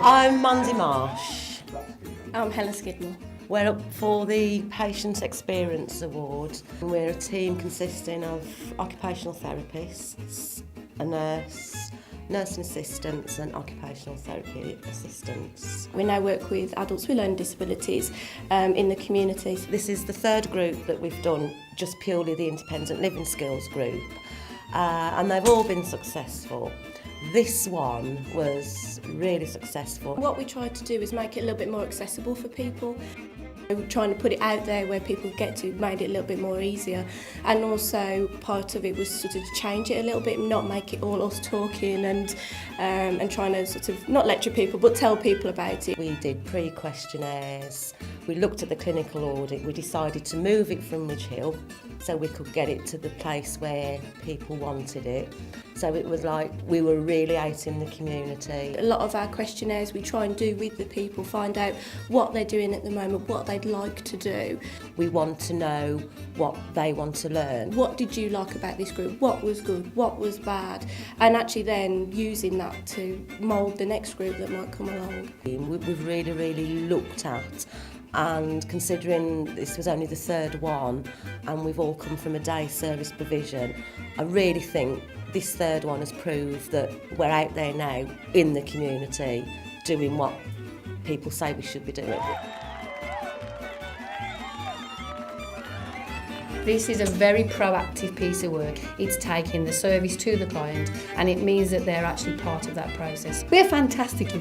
I'm Mandy Marsh. I'm Helen Skidmore. We're up for the Patient Experience Award. We're a team consisting of occupational therapists, a nurse, nursing assistants and occupational therapy assistants. We now work with adults with learning disabilities in the community. This is the third group that we've done, just purely the independent living skills group, and they've all been successful. This one was really successful. What we tried to do is make it a little bit more accessible for people. We were trying to put it out there where people get to, made it a little bit more easier, and also part of it was sort of change it a little bit, not make it all us talking and trying to sort of not lecture people but tell people about it. We did pre-questionnaires, we looked at the clinical audit, we decided to move it from Ridge Hill so we could get it to the place where people wanted it. So it was like we were really out in the community. A lot of our questionnaires we try and do with the people, find out what they're doing at the moment, what they'd like to do. We want to know what they want to learn. What did you like about this group? What was good? What was bad? And actually then using that to mould the next group that might come along. We've really looked at, and considering this was only the third one and we've all come from a day service provision, I really think this third one has proved that we're out there now in the community doing what people say we should be doing. This is a very proactive piece of work. It's taking the service to the client, and it means that they're actually part of that process. We're fantastic.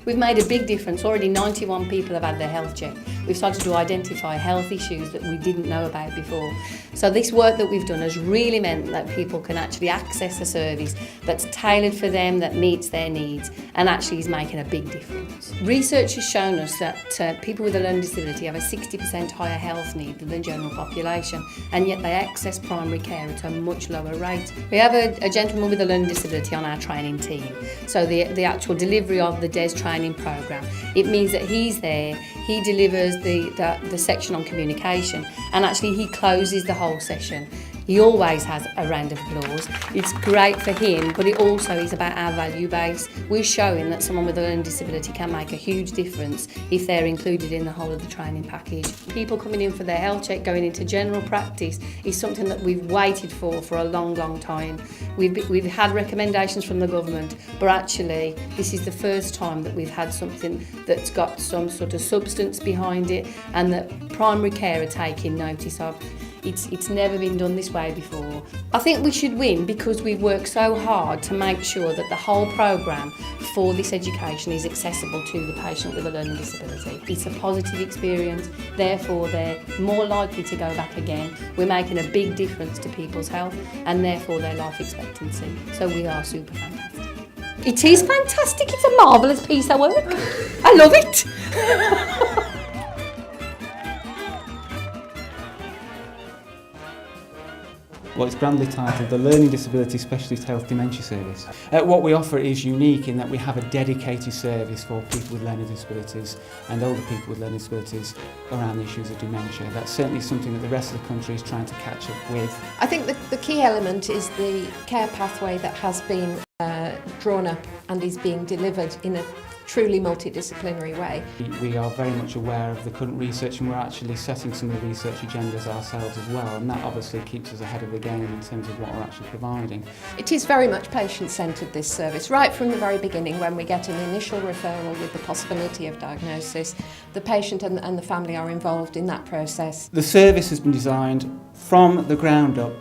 We've made a big difference. Already 91 people have had their health check. We've started to identify health issues that we didn't know about before. So this work that we've done has really meant that people can actually access a service that's tailored for them, that meets their needs, and actually is making a big difference. Research has shown us that people with a learning disability have a 60% higher health need than the general population, and yet they access primary care at a much lower rate. We have a gentleman with a learning disability on our training team, so the actual delivery of the DES training programme, it means that he's there, he delivers the section on communication, and actually he closes the whole session. He always has a round of applause. It's great for him, but it also is about our value base. We're showing that someone with a learning disability can make a huge difference if they're included in the whole of the training package. People coming in for their health check, going into general practice, is something that we've waited for a long time. We've had recommendations from the government, but actually this is the first time that we've had something that's got some sort of substance behind it and that primary care are taking notice of. It's never been done this way before. I think we should win because we've worked so hard to make sure that the whole programme for this education is accessible to the patient with a learning disability. It's a positive experience, therefore they're more likely to go back again. We're making a big difference to people's health and therefore their life expectancy. So we are super fantastic. It is fantastic, it's a marvellous piece of work. I love it. Well, it's grandly titled the Learning Disability Specialist Health Dementia Service. What we offer is unique in that we have a dedicated service for people with learning disabilities and older people with learning disabilities around the issues of dementia. That's certainly something that the rest of the country is trying to catch up with. I think the key element is the care pathway that has been drawn up and is being delivered in a truly multidisciplinary way. We are very much aware of the current research and we're actually setting some of the research agendas ourselves as well, and that obviously keeps us ahead of the game in terms of what we're actually providing. It is very much patient-centred, this service, right from the very beginning when we get an initial referral with the possibility of diagnosis. The patient and the family are involved in that process. The service has been designed from the ground up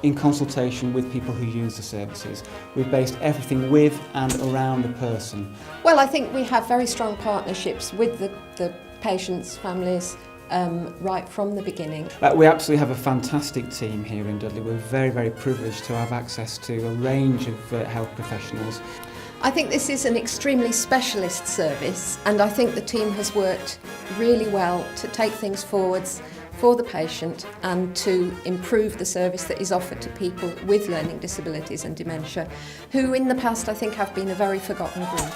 in consultation with people who use the services. We've based everything with and around the person. Well, I think we have very strong partnerships with the patients, families, right from the beginning. We absolutely have a fantastic team here in Dudley. We're very privileged to have access to a range of health professionals. I think this is an extremely specialist service, and I think the team has worked really well to take things forwards for the patient and to improve the service that is offered to people with learning disabilities and dementia, who in the past I think have been a very forgotten group.